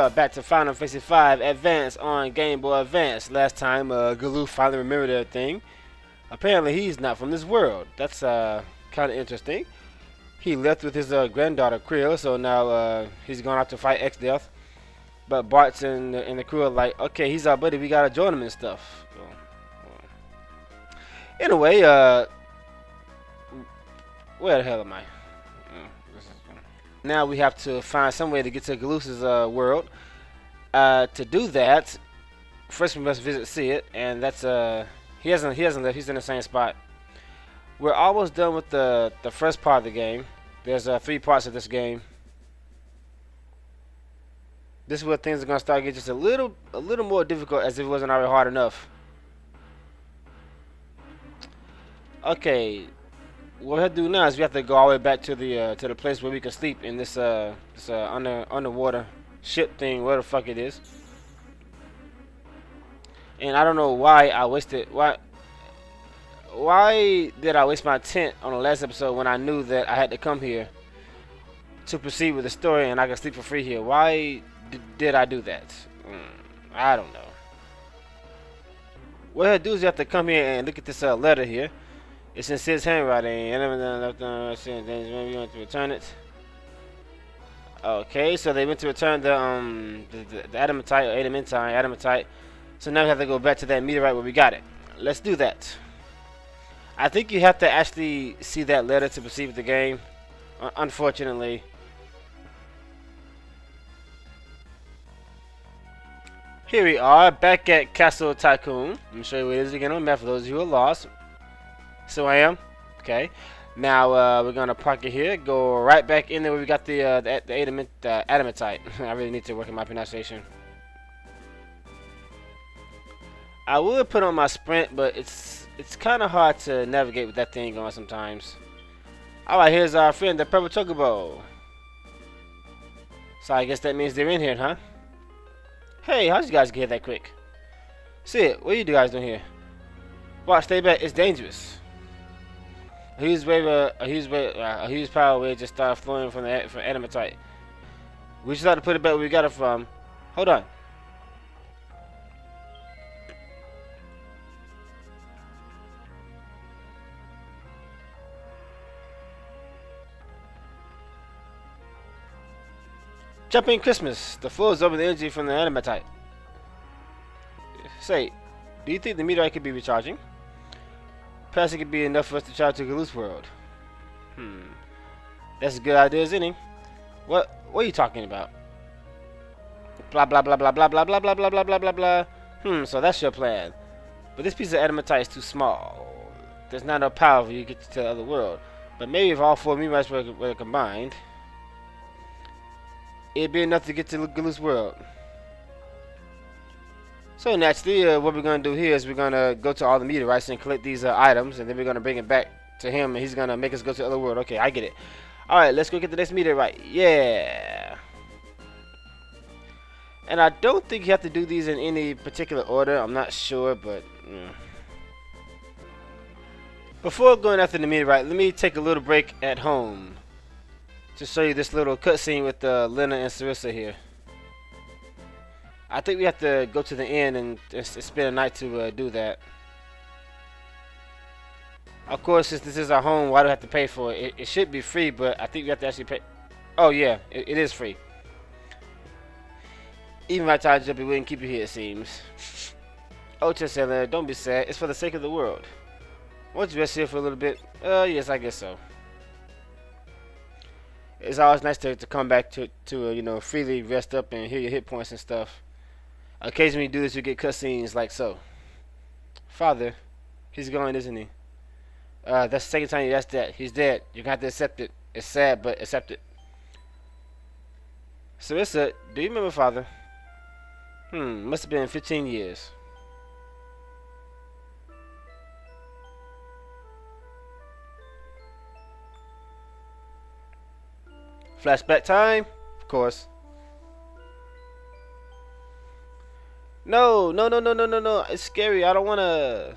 are back to Final Fantasy V Advance on Game Boy Advance. Last time, Galoo finally remembered everything. Apparently, he's not from this world. That's kind of interesting. He left with his granddaughter Krill, so now he's going out to fight X-Death. But Bart's and the crew are like, okay, he's our buddy. We gotta join him and stuff. Anyway, where the hell am I? Now we have to find some way to get to Galoo's world. To do that, first we must visit Sid, and that's he hasn't left. He's in the same spot. We're almost done with the first part of the game. There's 3 parts of this game. This is where things are gonna start getting just a little more difficult, as if it wasn't already hard enough. Okay, what we have to do now is we have to go all the way back to the place where we can sleep in this underwater ship thing, where the fuck it is. And I don't know why I wasted why did I waste my tent on the last episode when I knew that I had to come here to proceed with the story and I could sleep for free here? Why did I do that? I don't know. What I do is you have to come here and look at this letter here. It's in Sid's handwriting. And we want to return it. Okay, so they went to return the adamantite. So now we have to go back to that meteorite where we got it. Let's do that. I think you have to actually see that letter to proceed with the game. Unfortunately. Here we are, back at Castle Tycoon. Let me show you what it is again on the map for those of you who are lost. So I am. Okay. Now we're gonna park it here. Go right back in there where we got the adamantite. I really need to work on my pronunciation. I would put on my sprint, but it's kind of hard to navigate with that thing going sometimes. All right, here's our friend, the purple chocobo. So I guess that means they're in here, huh? Hey, how'd you guys get here that quick? Sid, what are you guys doing here? Watch, stay back. It's dangerous. A huge power wave just started flowing from adamantite. We just have to put it back where we got it from. Hold on. Jumping Christmas. The flow is over the energy from the adamantite. Say, do you think the meteorite could be recharging? Perhaps it could be enough for us to travel to Galoo's world. That's a good idea, isn't it? What are you talking about? Blah blah blah blah blah blah blah blah blah blah blah blah blah. So that's your plan. But this piece of adamantite is too small. There's not enough power for you to get to the other world. But maybe if all 4 meteorites were combined, it'd be enough to get to Galoo's world. So naturally, what we're going to do here is we're going to go to all the meteorites and collect these items, and then we're going to bring it back to him, and he's going to make us go to the other world. Okay, I get it. Alright, let's go get the next meteorite. Yeah! And I don't think you have to do these in any particular order. I'm not sure, but... Before going after the meteorite, let me take a little break at home to show you this little cutscene with Lena and Sarissa here. I think we have to go to the inn and spend a night to do that. Of course, since this is our home, why do we have to pay for it? It should be free, but I think we have to actually pay. Oh yeah, it is free. Even if I tried to jump, it wouldn't keep you here, it seems. Oh, Chesela, don't be sad. It's for the sake of the world. Won't you rest here for a little bit? Yes, I guess so. It's always nice to come back to you know, freely rest up and heal your hit points and stuff. Occasionally you do this, you get cutscenes like so. Father, he's gone, isn't he? That's the second time you asked that. He's dead. You're gonna have to accept it. It's sad, but accept it. Sarissa, do you remember Father? Must have been 15 years. Flashback time, of course. No, no, no, no, no, no, no. It's scary. I don't wanna.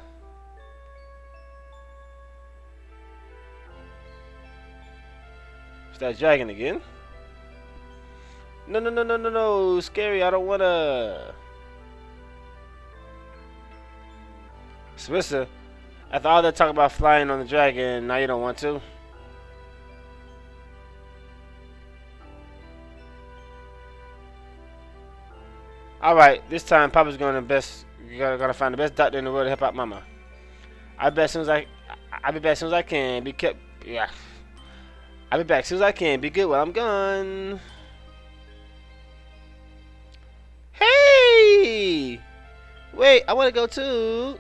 Is that dragon again? No, no, no, no, no, no. Scary. I don't wanna. Swisser. After all that talk about flying on the dragon, now you don't want to. All right, this time Papa's gonna find the best doctor in the world to help out Mama. I'll be back as soon as I'll be back as soon as I can. Yeah. I'll be back as soon as I can. Be good while I'm gone. Hey! Wait, I want to go too.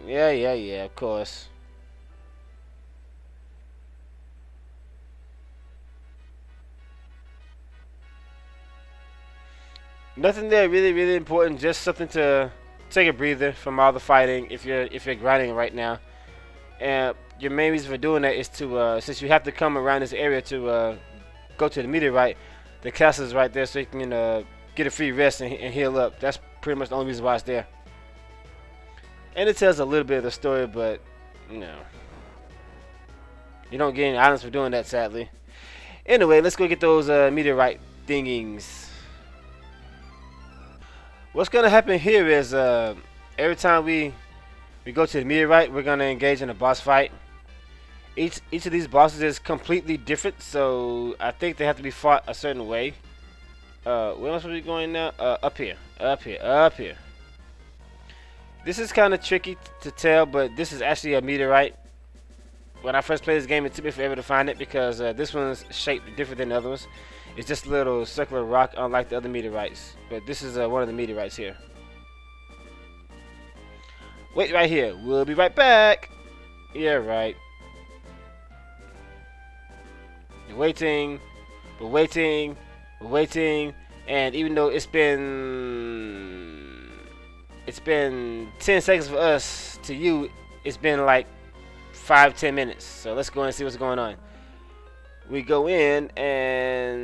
Yeah, yeah, yeah, of course. Nothing there really important. Just something to take a breather from all the fighting if you're grinding right now. And your main reason for doing that is to since you have to come around this area to go to the meteorite, the castle's right there, so you can get a free rest and heal up. That's pretty much the only reason why it's there. And it tells a little bit of the story, but no, you don't get any items for doing that, sadly. Anyway, let's go get those meteorite thingings. What's gonna happen here is every time we go to the meteorite, we're gonna engage in a boss fight. Each of these bosses is completely different, so I think they have to be fought a certain way. Where am I supposed to be going now? Up here, up here, up here. This is kind of tricky to tell, but this is actually a meteorite. When I first played this game, it took me forever to find it because this one's shaped different than the other ones. It's just a little circular rock, unlike the other meteorites. But this is one of the meteorites here. Wait right here. We'll be right back. Yeah, right. We're waiting. We're waiting. We're waiting. And even though it's been 10 seconds for us, to you, it's been like 5-10 minutes. So let's go and see what's going on. We go in and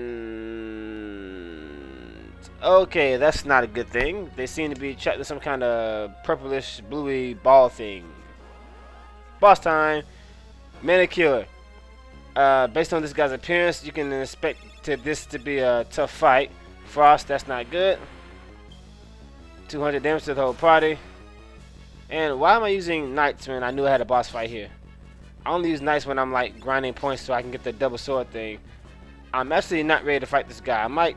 okay, that's not a good thing. They seem to be trapped in some kind of purplish, bluey ball thing. Boss time. Manicure. Based on this guy's appearance, you can expect this to be a tough fight. Frost, that's not good. 200 damage to the whole party. And why am I using knights when I knew I had a boss fight here? I only use knights when I'm like grinding points so I can get the double sword thing. I'm actually not ready to fight this guy. I might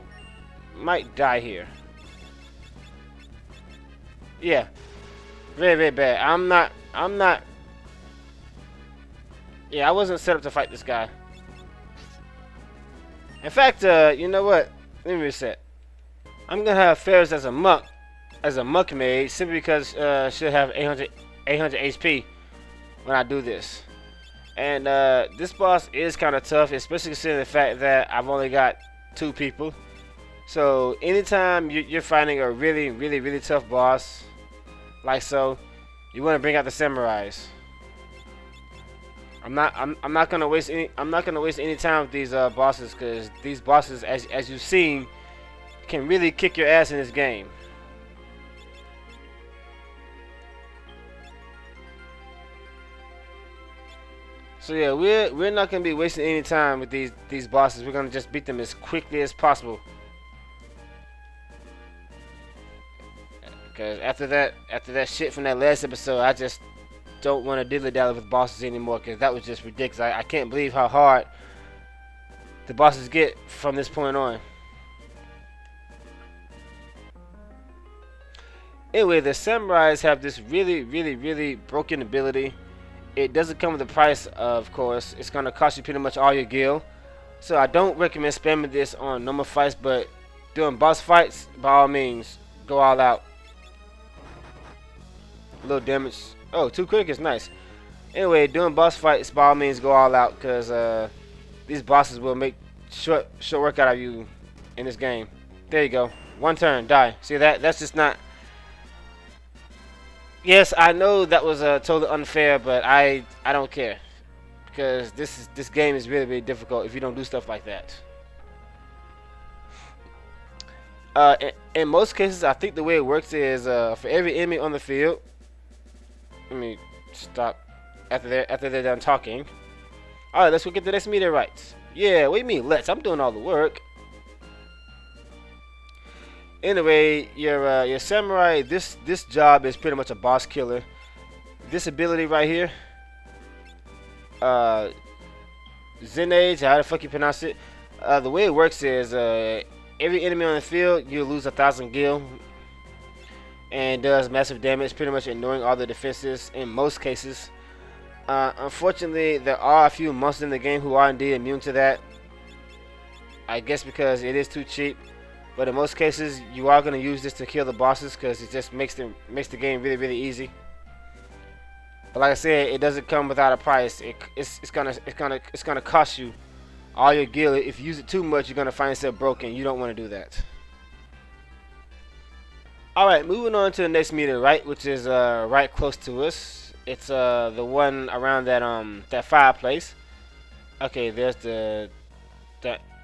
die here. Yeah. Very bad. I'm not yeah, I wasn't set up to fight this guy. In fact, you know what? Let me reset. I'm gonna have Ferris as a monk maid simply because she'll have 800 HP when I do this. And this boss is kind of tough, especially considering the fact that I've only got 2 people. So anytime you're fighting a really tough boss, like so, you want to bring out the samurais. I'm not gonna waste any time with these bosses, because these bosses, as you've seen, can really kick your ass in this game. So yeah, we're not gonna be wasting any time with these bosses. We're gonna just beat them as quickly as possible. Because after that shit from that last episode, I just don't want to dilly-dally with bosses anymore. Because that was just ridiculous. I can't believe how hard the bosses get from this point on. Anyway, the samurais have this really broken ability. It doesn't come with a price, of course. It's going to cost you pretty much all your gil. So I don't recommend spamming this on normal fights, but during boss fights, by all means, go all out. A little damage. Oh, 2 quick is nice. Anyway, during boss fights, by all means, go all out, because these bosses will make short work out of you in this game. There you go. 1 turn, die. See that? That's just not... Yes, I know that was totally unfair, but I don't care, because this game is really difficult if you don't do stuff like that. In most cases, I think the way it works is for every enemy on the field. Let me stop after they're done talking. All right, let's go get the next meteorites. Yeah, what do you mean let's? I'm doing all the work. Anyway, your samurai. This job is pretty much a boss killer. This ability right here, uh, Zen Age, how the fuck you pronounce it? The way it works is every enemy on the field you lose 1,000 gil and does massive damage, pretty much ignoring all the defenses in most cases. Unfortunately, there are a few monsters in the game who are indeed immune to that. I guess because it is too cheap. But in most cases, you are going to use this to kill the bosses because it just makes the game really easy. But like I said, it doesn't come without a price. It's gonna cost you all your gil. If you use it too much, you're gonna find yourself broken. You don't want to do that. All right, moving on to the next meteorite, which is right close to us. It's the one around that fireplace. Okay, there's the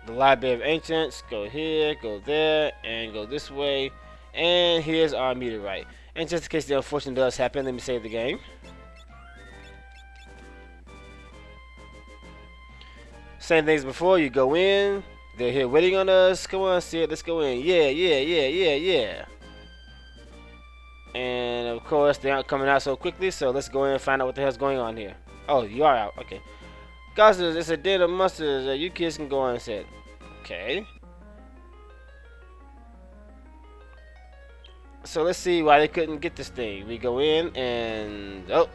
Library of Ancients. Go here, go there, and go this way. And here's our meteorite. And just in case the unfortunate does happen, let me save the game. Same things before. You go in. They're here waiting on us. Come on, Sid. Let's go in. Yeah. And of course, they aren't coming out so quickly. So let's go in and find out what the hell's going on here. Oh, you are out. Okay. Guys, it's a den of monsters. You kids can go on and sit. Okay. So let's see why they couldn't get this thing. We go in and oh,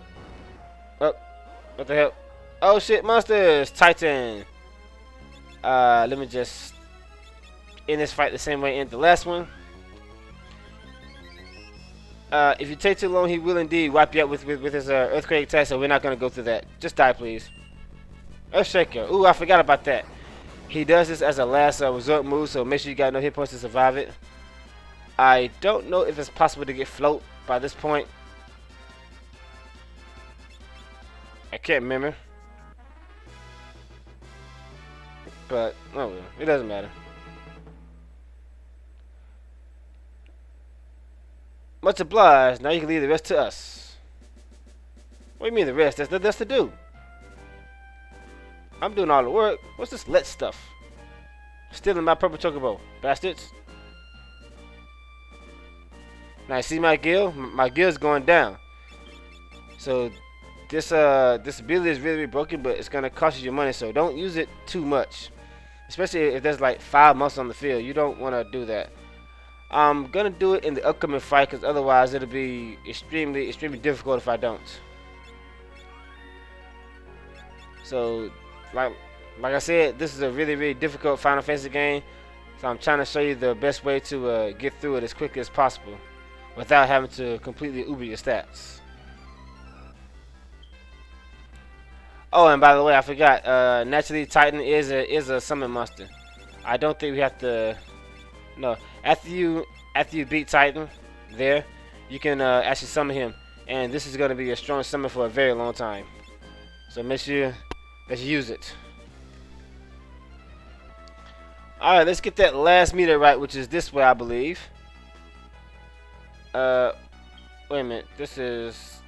what the hell? Oh shit, monsters! Titan. Let me just end this fight the same way in the last one. If you take too long, he will indeed wipe you out with his earthquake attack. So we're not gonna go through that. Just die, please. Earthshaker. Ooh, I forgot about that. He does this as a last resort move, so make sure you got no hit points to survive it. I don't know if it's possible to get float by this point. I can't remember. But, oh well, it doesn't matter. Much obliged. Now you can leave the rest to us. What do you mean the rest? That's to do. I'm doing all the work. What's this let stuff? Stealing my purple chocobo, bastards. Now you see my gil? My gil's going down. So this ability is really broken, but it's gonna cost you your money. So don't use it too much, especially if there's like 5 monsters on the field. You don't want to do that. I'm gonna do it in the upcoming fight, because otherwise it'll be extremely difficult if I don't. So like I said, this is a really difficult Final Fantasy game. So I'm trying to show you the best way to get through it as quickly as possible, without having to completely uber your stats. Oh, and by the way, I forgot. Naturally, Titan is a summon monster. I don't think we have to. No, after you beat Titan, there, you can actually summon him, and this is going to be a strong summon for a very long time. So make sure that you use it. All right, let's get that last meteorite, which is this way, I believe. Wait a minute. This is.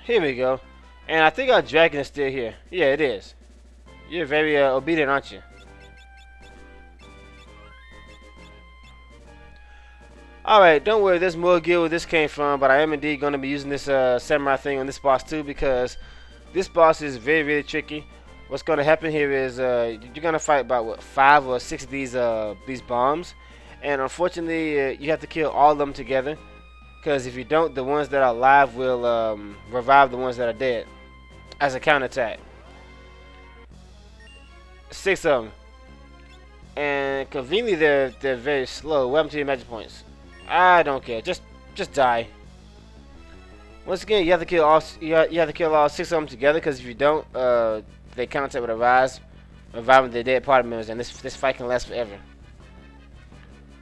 Here we go. And I think our dragon is still here. Yeah, it is. You're very obedient, aren't you? Alright, don't worry. There's more gear where this came from. But I am indeed going to be using this samurai thing on this boss too. Because this boss is very tricky. What's going to happen here is you're going to fight about, what, 5 or 6 of these bombs. And unfortunately, you have to kill all of them together. Because if you don't, the ones that are alive will revive the ones that are dead as a counterattack. 6 of them. And conveniently, they're very slow. What happened to your magic points? I don't care. Just die. Once again, you have to kill all 6 of them together. Because if you don't, they counterattack with a rise, reviving their dead party members, and this fight can last forever.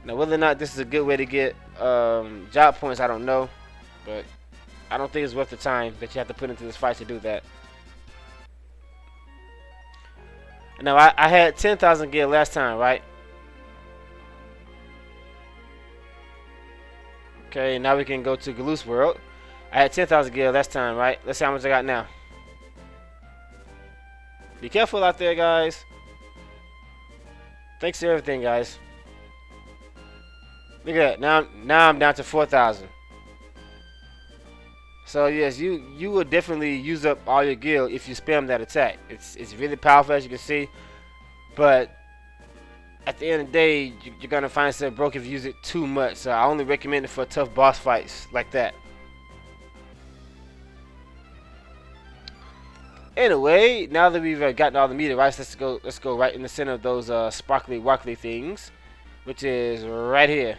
Now, whether or not this is a good way to get job points, I don't know, but I don't think it's worth the time that you have to put into this fight to do that. Now, I had 10,000 gear last time, right? Okay, now we can go to Galoose World. I had 10,000 gear last time, right? Let's see how much I got now. Be careful out there, guys. Thanks for everything, guys. Look at that. Now I'm down to 4,000. So yes, you will definitely use up all your gil if you spam that attack. It's really powerful, as you can see, but at the end of the day, you're gonna find yourself broke if you use it too much. So I only recommend it for tough boss fights like that. Anyway, now that we've gotten all the meteorites, let's go right in the center of those sparkly wackly things, which is right here.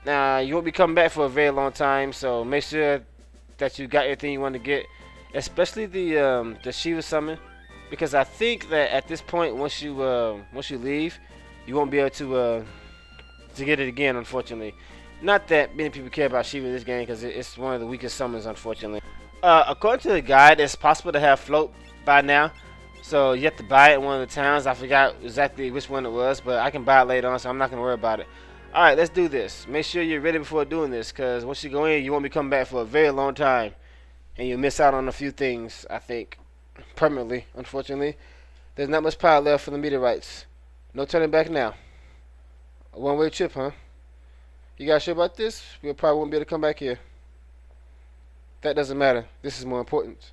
Now you won't be coming back for a very long time, so make sure that you got everything you want to get, especially the Shiva summon, because I think that at this point, once you leave, you won't be able to get it again, unfortunately. Not that many people care about Shiva in this game because it's one of the weakest summons, unfortunately. According to the guide, it's possible to have float by now, so you have to buy it in one of the towns. I forgot exactly which one it was, but I can buy it later on, so I'm not gonna worry about it. Alright, let's do this. Make sure you're ready before doing this, because once you go in, you won't be coming back for a very long time. And you'll miss out on a few things, I think. Permanently, unfortunately. There's not much power left for the meteorites. No turning back now. A one-way trip, huh? You guys sure about this? We probably won't be able to come back here. That doesn't matter. This is more important.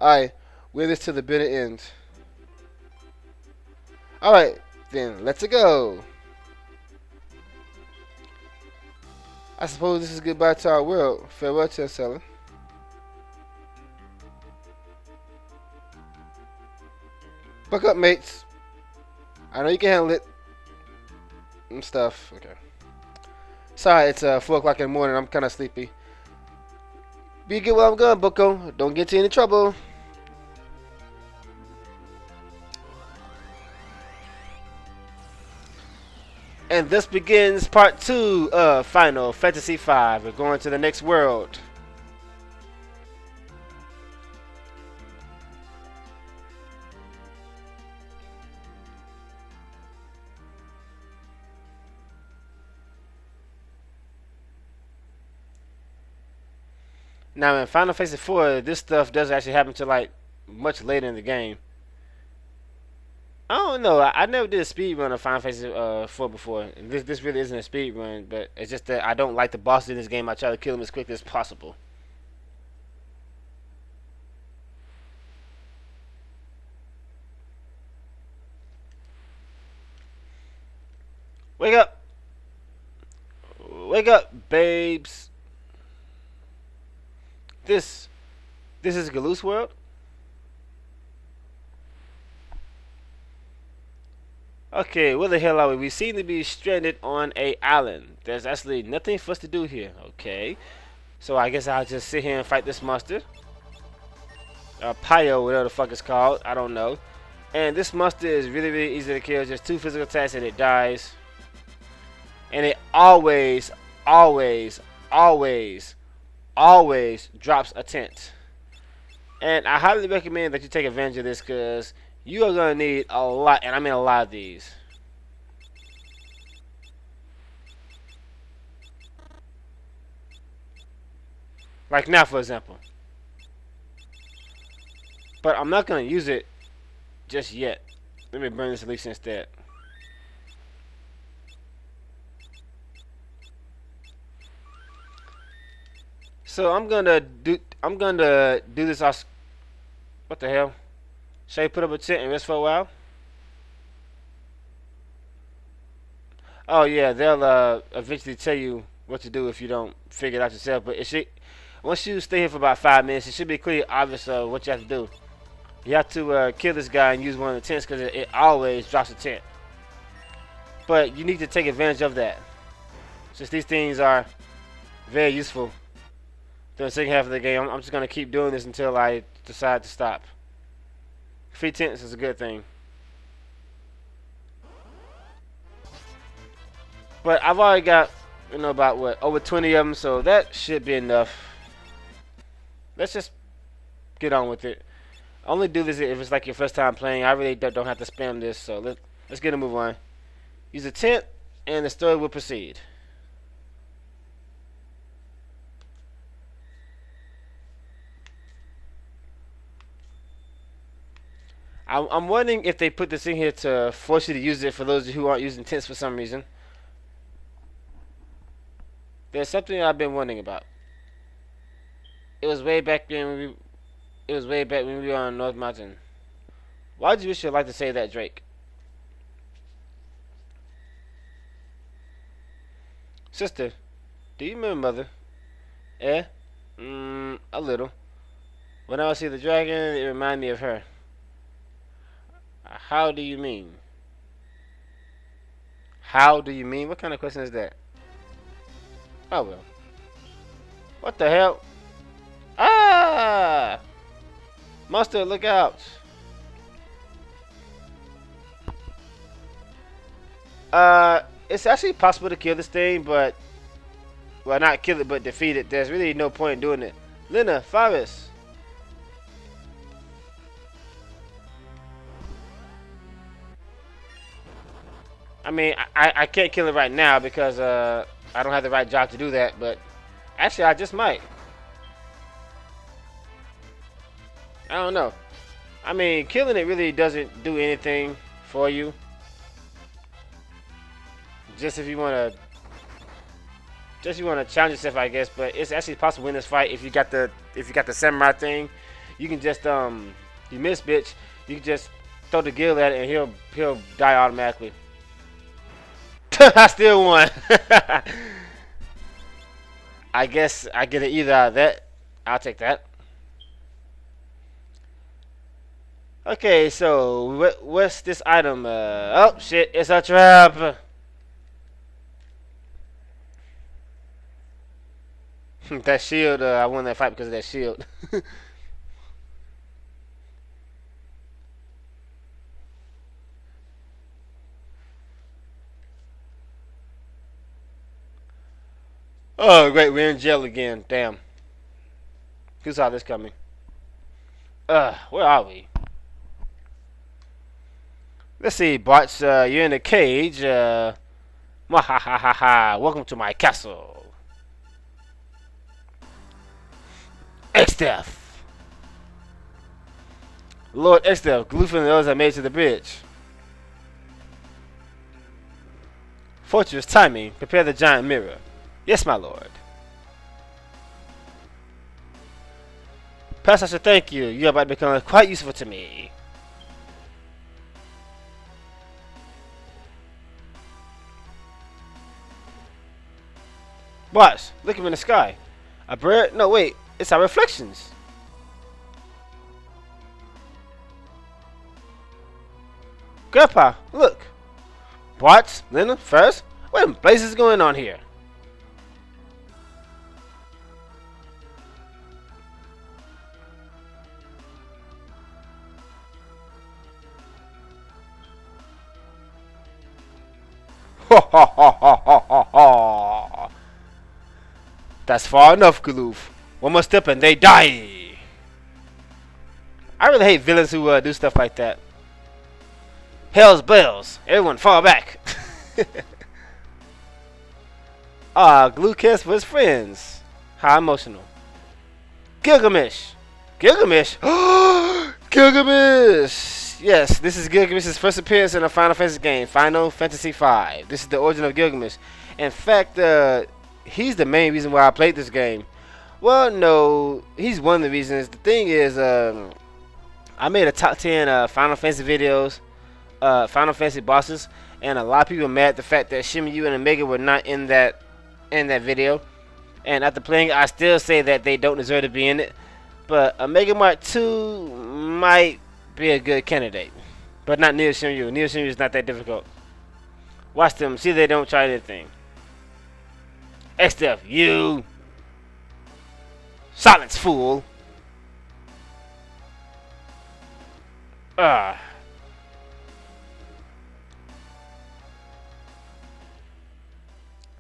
Alright, we're this to the bitter end. Alright, then let's go. I suppose this is goodbye to our world. Farewell, Chancellor. Buck up, mates. I know you can handle it. And stuff. Okay. Sorry, it's 4 o'clock in the morning. I'm kind of sleepy. Be good while I'm gone, Bucko. Don't get you any trouble. And this begins part 2 of Final Fantasy V. We're going to the next world. Now in Final Fantasy IV, this stuff doesn't actually happen to like much later in the game. I don't know. I never did a speed run of Final Fantasy IV before. And this really isn't a speed run, but it's just that I don't like the bosses in this game. I try to kill them as quickly as possible. Wake up! Wake up, babes! This is Galoose World? Okay, where the hell are we? We seem to be stranded on a island. There's actually nothing for us to do here. Okay. So I guess I'll just sit here and fight this monster. Pyo, whatever the fuck it's called. I don't know. And this monster is really, really easy to kill. Just 2 physical attacks and it dies. And it always, always, always, always drops a tent. And I highly recommend that you take advantage of this because you are going to need a lot, and I mean a lot of these. Like now, for example. But I'm not going to use it just yet. Let me burn this elixir instead. So I'm gonna do this. What the hell? Should I put up a tent and rest for a while? Oh yeah, they'll eventually tell you what to do if you don't figure it out yourself. But it should, once you stay here for about 5 minutes, it should be clearly obvious what you have to do. You have to kill this guy and use one of the tents because it always drops a tent. But you need to take advantage of that, since these things are very useful. During the second half of the game, I'm just gonna keep doing this until I decide to stop. Free tents is a good thing. But I've already got, about what, over 20 of them, so that should be enough. Let's just get on with it. Only do this if it's like your first time playing. I really don't have to spam this, so let's get a move on. Use a tent, and the story will proceed. I'm wondering if they put this in here to force you to use it for those who aren't using tents for some reason. There's something I've been wondering about. It was way back when we. It was way back when we were on North Mountain. Why did you wish you'd like to say that, Drake? Sister, do you remember Mother? Eh? A little. When I would see the dragon, it reminded me of her. How do you mean? How do you mean? What kind of question is that? Oh well. What the hell? Ah! Monster, look out! It's actually possible to kill this thing, but well, not kill it, but defeat it. There's really no point in doing it. Lena, Faris. I mean, I can't kill it right now because I don't have the right job to do that. But actually, I just might. I don't know. I mean, killing it really doesn't do anything for you. Just if you want to challenge yourself, I guess. But it's actually possible to win this fight if you got the samurai thing. You can just you miss, bitch. You can just throw the gill at it and he'll die automatically. I still won. I guess I get it either out of that. I'll take that. Okay, so what's this item? Oh shit, it's a trap. That shield, I won that fight because of that shield. Oh, great, we're in jail again. Damn. Who saw this coming? Where are we? Let's see, Bart's, you're in a cage. Mwahahaha, welcome to my castle. Exdeath. Lord Exdeath, Gloof and the others are made to the bridge. Fortress timing, prepare the giant mirror. Yes, my lord. Perhaps I should thank you. You are about to become quite useful to me. Boss, look up in the sky. A bird? No, wait. It's our reflections. Grandpa, look. Bart, Lena, first. What in blazes is going on here? Ha ha ha ha ha ha ha. That's far enough, Galoof. One more step and they die. I really hate villains who do stuff like that. Hell's bells. Everyone fall back. Glue cares for his friends. How emotional. Gilgamesh. Gilgamesh? Gilgamesh! Yes, this is Gilgamesh's first appearance in a Final Fantasy game, Final Fantasy V. This is the origin of Gilgamesh. In fact, he's the main reason why I played this game. Well, no, he's one of the reasons. The thing is, I made a top 10 Final Fantasy videos, Final Fantasy bosses, and a lot of people are mad at the fact that Shimyu and Omega were not in that video. And after playing it, I still say that they don't deserve to be in it. But Omega Mark 2 might be a good candidate. But not Neo Shimyu. Neo Shimyu is not that difficult. Watch them. See if they don't try anything. Exdeath, you. Silence, fool.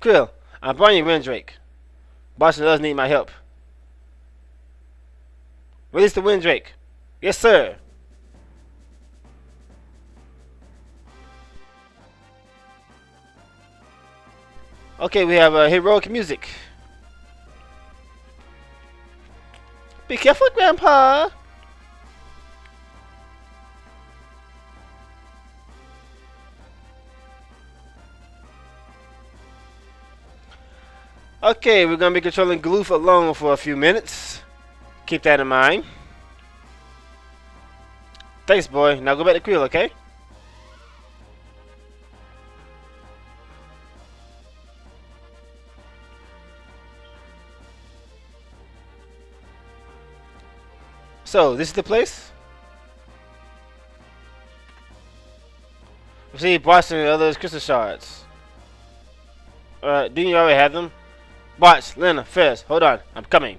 Krill, I'm Barney Windrake. Boston does need my help. Release the Windrake. Yes, sir. Okay, we have heroic music. Be careful, Grandpa. Okay, we're gonna be controlling Gloof alone for a few minutes. Keep that in mind. Thanks, boy. Now go back to Creel, okay? So, this is the place? See, Boston and others crystal shards. Didn't you already have them? Watch, Lena, Fizz, hold on, I'm coming.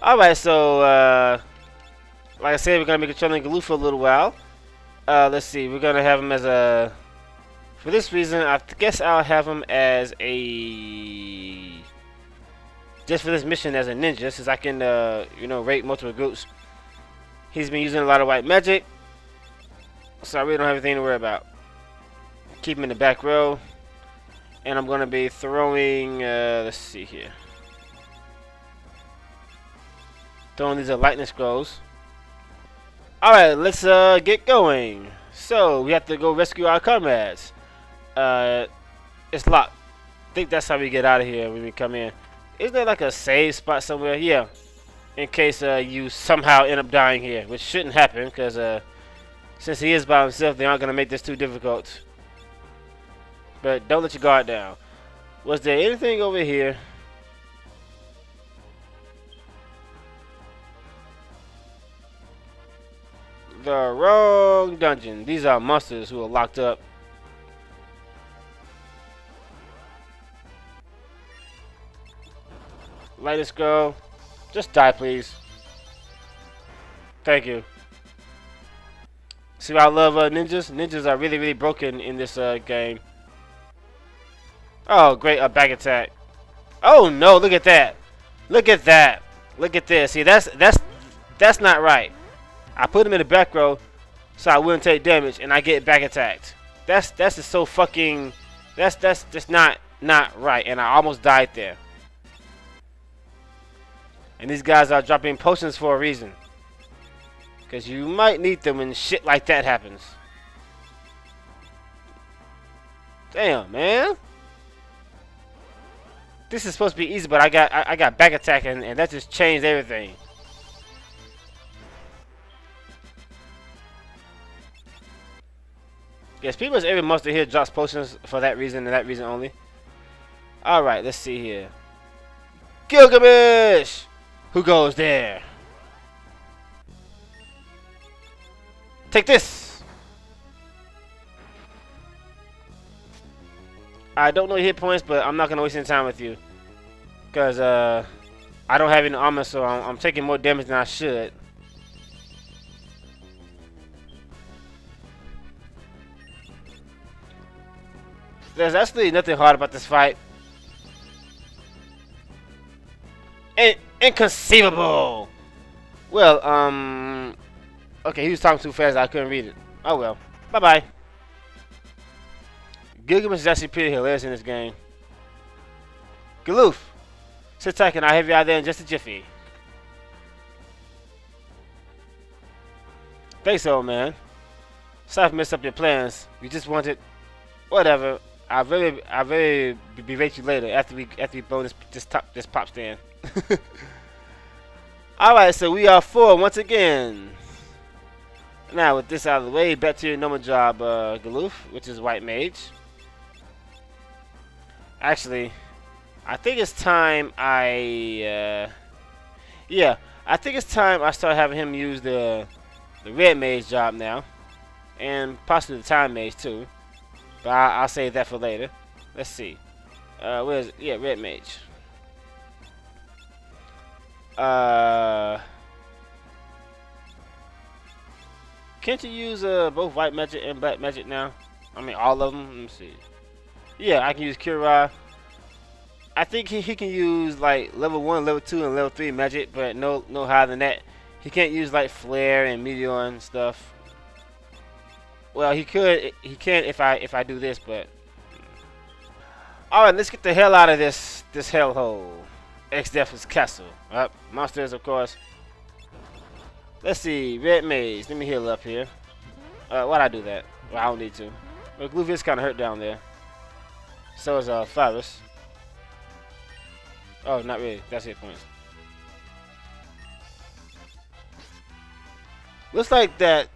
Alright, so, like I said, we're going to be controlling Galoo for a little while. Let's see, we're going to have him as a... For this reason, I guess I'll have him as a... Just for this mission as a ninja, since I can, you know, raid multiple groups. He's been using a lot of white magic, so I really don't have anything to worry about. Keep him in the back row. And I'm going to be throwing, let's see here. Throwing these lightning scrolls. Alright, let's get going. So, we have to go rescue our comrades. It's locked. I think that's how we get out of here when we come in. Isn't there like a save spot somewhere? Yeah. In case you somehow end up dying here, which shouldn't happen, because since he is by himself, they aren't going to make this too difficult. But don't let your guard down. Was there anything over here? The wrong dungeon. These are monsters who are locked up. Lightning scroll. Just die, please. Thank you. See why I love ninjas? Ninjas are really, really broken in this game. Oh, great, a back attack. Oh no, look at that. Look at that. Look at this. See, that's not right. I put him in the back row so I wouldn't take damage and I get back attacked. That's just so fucking that's just not right, and I almost died there. And these guys are dropping potions for a reason. Cause you might need them when shit like that happens. Damn, man. This is supposed to be easy, but I got back attack, and that just changed everything. Yes, pretty much every monster here drops potions for that reason and that reason only. Alright, let's see here. Gilgamesh! Who goes there? Take this! I don't know your hit points, but I'm not going to waste any time with you. Because I don't have any armor, so I'm taking more damage than I should. There's actually nothing hard about this fight. Inconceivable! Well, okay, he was talking too fast, I couldn't read it. Oh well. Bye-bye. Gilgamesh is actually pretty hilarious in this game. Galoof, sit tight and I'll have you out there in just a jiffy. Thanks, old man. Sorry for messing up your plans. You just wanted... Whatever. I'll very berate you later after we blow this pop stand. Alright, so we are 4 once again. Now with this out of the way, back to your normal job, Galoof, which is White Mage. Actually, I think it's time I think it's time I start having him use the Red Mage job now. And possibly the Time Mage too. But I'll save that for later. Let's see. Where's it? Yeah, Red Mage. Can't you use both White Magic and Black Magic now? I mean, all of them. Let me see. Yeah, I can use Kira. I think he can use like level 1, level 2, and level 3 magic, but no higher than that. He can't use like Flare and Meteor and stuff. Well, he can if I do this, but all right, let's get the hell out of this hellhole. X-Death's castle. Monsters, of course. Let's see, Red Mage. Let me heal up here. Why'd I do that? Well, I don't need to. But Gloof is kind of hurt down there. So is Virus. Oh, not really. That's hit points. Looks like that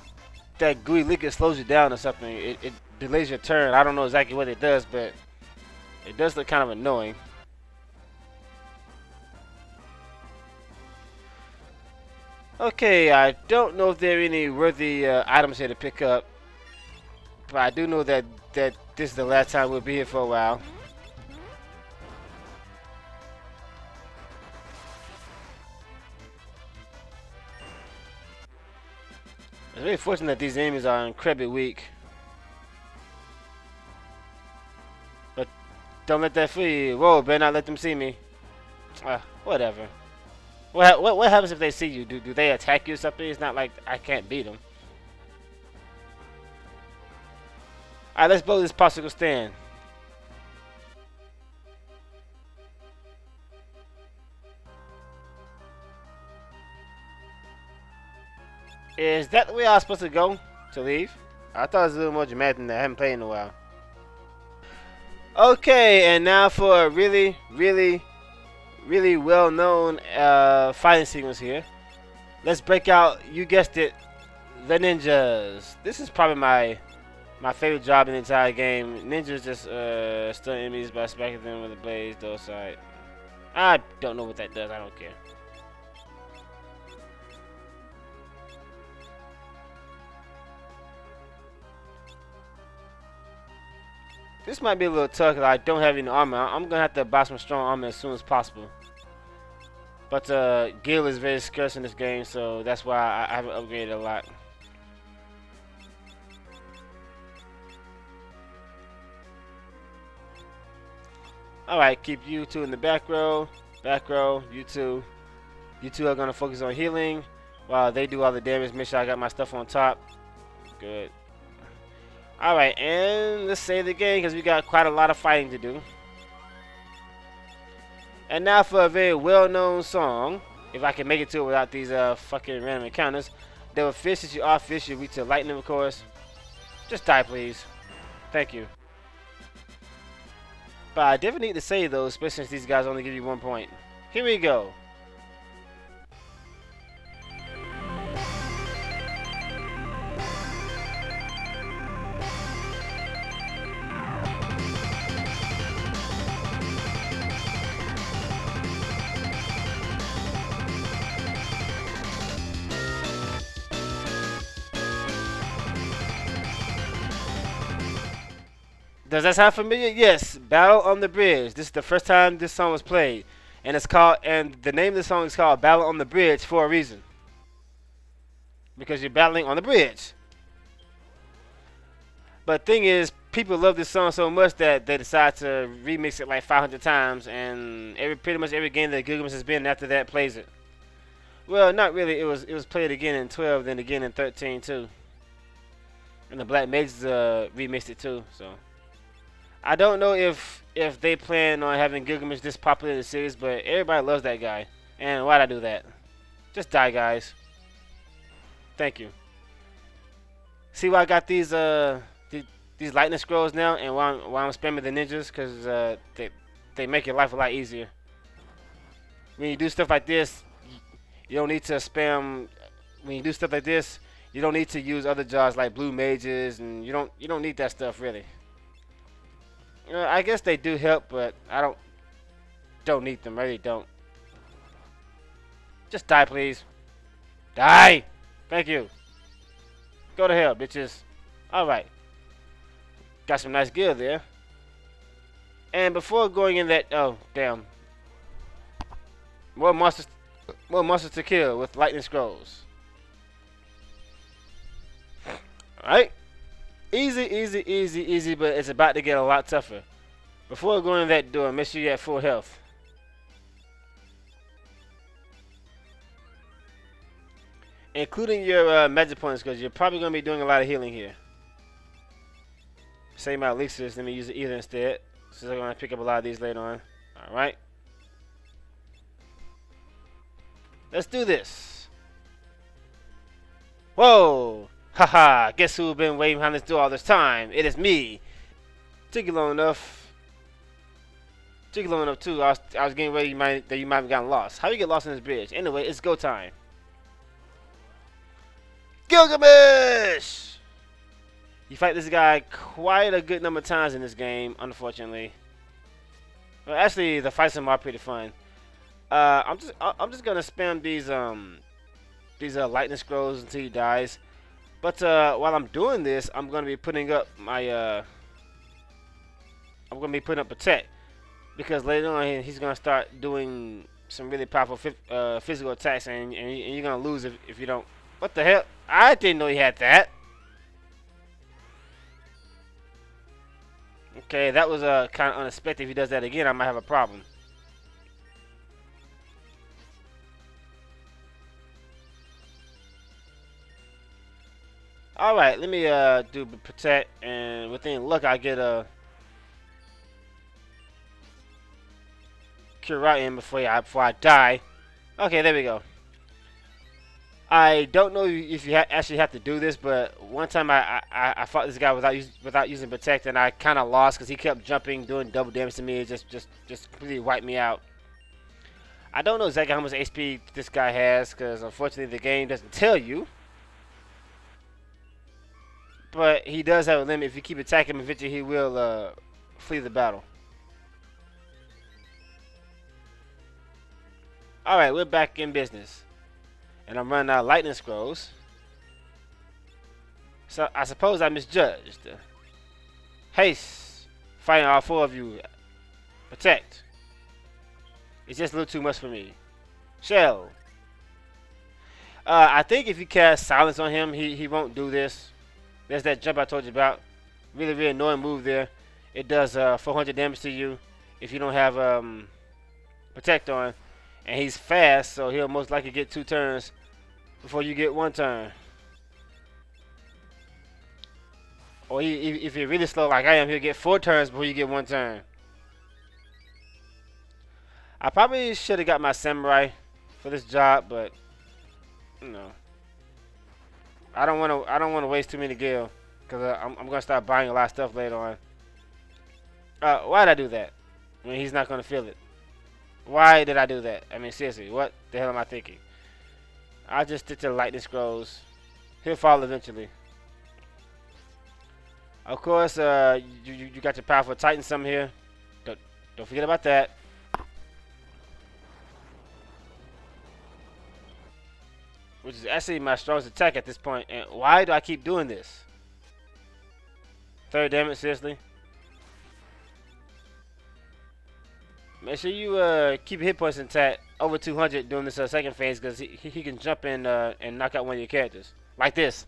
gooey liquid slows you down or something. It delays your turn. I don't know exactly what it does, but it does look kind of annoying. Okay, I don't know if there are any worthy items here to pick up, but I do know that this is the last time we'll be here for a while. It's really fortunate that these enemies are incredibly weak. But don't let that fool you. Whoa, better not let them see me. Whatever. What happens if they see you? Do they attack you or something? It's not like I can't beat them. Alright, let's blow this popsicle stand. Is that the way I was supposed to go? To leave? I thought it was a little more dramatic than that. I haven't played in a while. Okay, and now for a really well-known fighting sequence here. Let's break out, you guessed it, the ninjas. This is probably my favorite job in the entire game. Ninjas just stun enemies by smacking them with a blaze, though side. I don't know what that does. I don't care. This might be a little tough because I don't have any armor. I'm going to have to buy some strong armor as soon as possible. But Gil is very scarce in this game, so that's why I haven't upgraded a lot. Alright, keep you two in the back row. Back row, you two. You two are going to focus on healing while they do all the damage. Make sure I got my stuff on top. Good. Alright, and let's save the game because we got quite a lot of fighting to do. And now for a very well-known song. If I can make it to it without these fucking random encounters. There were fish that you are fish, you reach to lightning, of course. Just die, please. Thank you. But I definitely need to save those, especially since these guys only give you 1 point. Here we go. Does that sound familiar? Yes, Battle on the Bridge. This is the first time this song was played, and the name of the song is called Battle on the Bridge for a reason. Because you're battling on the bridge. But the thing is, people love this song so much that they decide to remix it like 500 times, and pretty much every game that Gilgamesh has been after that plays it. Well, not really. It was played again in 12, then again in 13 too. And the Black Mages remixed it too, so. I don't know if they plan on having Gilgamesh this popular in the series, but everybody loves that guy. And why'd I do that? Just die, guys. Thank you. See why I got these lightning scrolls now, and why I'm spamming the ninjas? Because they make your life a lot easier. When you do stuff like this, you don't need to spam. When you do stuff like this, you don't need to use other jobs like blue mages, and you don't need that stuff really. I guess they do help, but I don't need them. I really don't. Just die, please. Die! Thank you. Go to hell, bitches. Alright. Got some nice gear there. And before going in that... Oh, damn. More monsters to kill with lightning scrolls. Alright. Easy, but it's about to get a lot tougher. Before going in that door, make sure you're at full health. Including your magic points, because you're probably going to be doing a lot of healing here. Save my elixirs, let me use the ether instead. Since I'm going to pick up a lot of these later on. Alright. Let's do this. Whoa! Haha, guess who's been waiting behind this door all this time? It is me. Took you long enough. Took long enough too. I was getting ready that you might have gotten lost. How do you get lost in this bridge? Anyway, it's go time. Gilgamesh! You fight this guy quite a good number of times in this game, unfortunately. Well, actually, the fights are pretty fun. I'm just gonna spam these lightning scrolls until he dies. But while I'm doing this, I'm gonna be putting up protect, because later on he's gonna start doing some really powerful physical attacks, and you're gonna lose if you don't. What the hell? I didn't know he had that. Okay, that was kind of unexpected. If he does that again, I might have a problem. All right, let me do protect, and within luck, I get a cure right in before I die. Okay, there we go. I don't know if you actually have to do this, but one time I fought this guy without using protect, and I kind of lost because he kept jumping, doing double damage to me. It just completely wiped me out. I don't know exactly how much HP this guy has, because unfortunately the game doesn't tell you. But he does have a limit. If you keep attacking him, eventually he will flee the battle. Alright, we're back in business. And I'm running out of lightning scrolls. So I suppose I misjudged. Haste. Fighting all four of you. Protect. It's just a little too much for me. Shell. I think if you cast silence on him, he won't do this. There's that jump I told you about. Really, really annoying move there. It does 400 damage to you if you don't have protect on. And he's fast, so he'll most likely get 2 turns before you get 1 turn. Or if you're really slow like I am, he'll get 4 turns before you get 1 turn. I probably should have got my samurai for this job, but you know, I don't want to waste too many gil, because I'm gonna start buying a lot of stuff later on. Why did I do that when he's not gonna feel it? Why did I do that? I mean, seriously, what the hell am I thinking? I'll just stick to the lightning scrolls. He'll fall eventually. Of course, you got your powerful Titan some here. Don't forget about that. Which is actually my strongest attack at this point. And why do I keep doing this? 3rd damage, seriously? Make sure you keep your hit points intact over 200 during this second phase, because he can jump in and knock out one of your characters. Like this.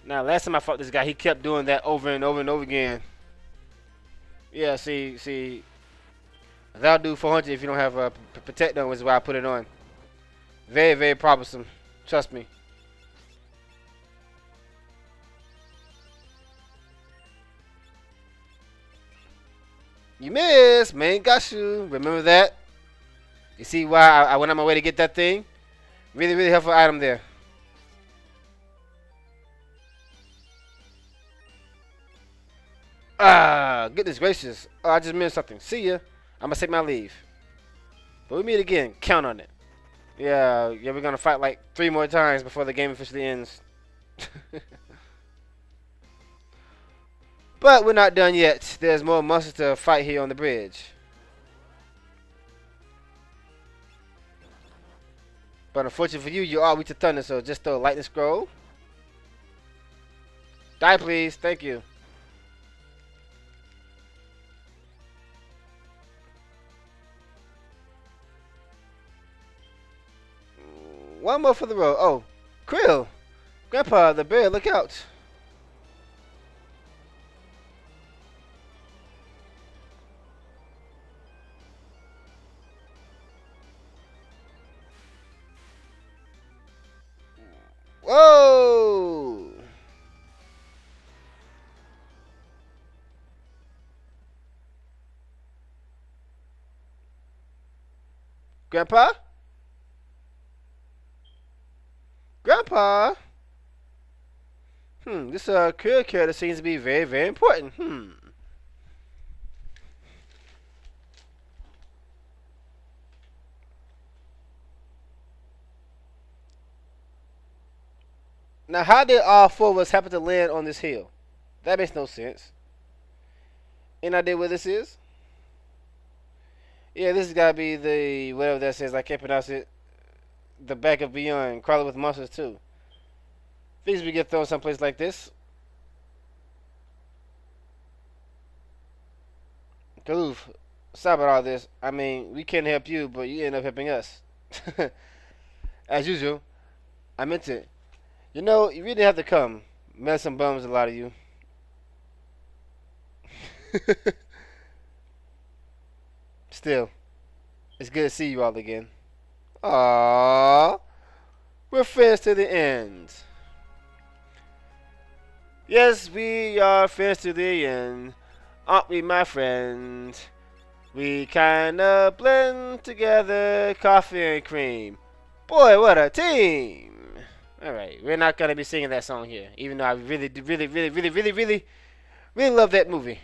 Now, last time I fought this guy, he kept doing that over and over and over again. Yeah, see, that'll do 400 if you don't have protect on, which is why I put it on. Very, very troublesome. Trust me. You missed, man. Got you. Remember that? You see why I went on my way to get that thing? Really, really helpful item there. Ah, goodness gracious. Oh, I just missed something. See ya. I'm gonna take my leave. But we meet again. Count on it. Yeah, we're gonna fight like 3 more times before the game officially ends. But we're not done yet. There's more monsters to fight here on the bridge. But unfortunately for you, you are weak to thunder, so just throw a lightning scroll. Die, please. Thank you. One more for the road. Oh, Krill. Grandpa, the bear, look out. Whoa! Grandpa? Grandpa? This career character seems to be very, very important. Now, how did all four of us happen to land on this hill? That makes no sense. Any idea where this is? Yeah, this has got to be the whatever that says. I can't pronounce it. The back of Beyond, crawling with monsters too. Things we get thrown someplace like this. Galoof, stop at all this. I mean, we can't help you, but you end up helping us. As usual, I meant it. You know, you really have to come. Met some bums, a lot of you. Still, it's good to see you all again. Aww, we're friends to the end. Yes, we are friends to the end. Aren't we, my friend? We kinda blend together, coffee and cream. Boy, what a team! Alright, we're not gonna be singing that song here, even though I really love that movie.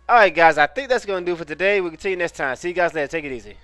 Alright, guys, I think that's gonna do for today. We'll continue next time. See you guys later. Take it easy.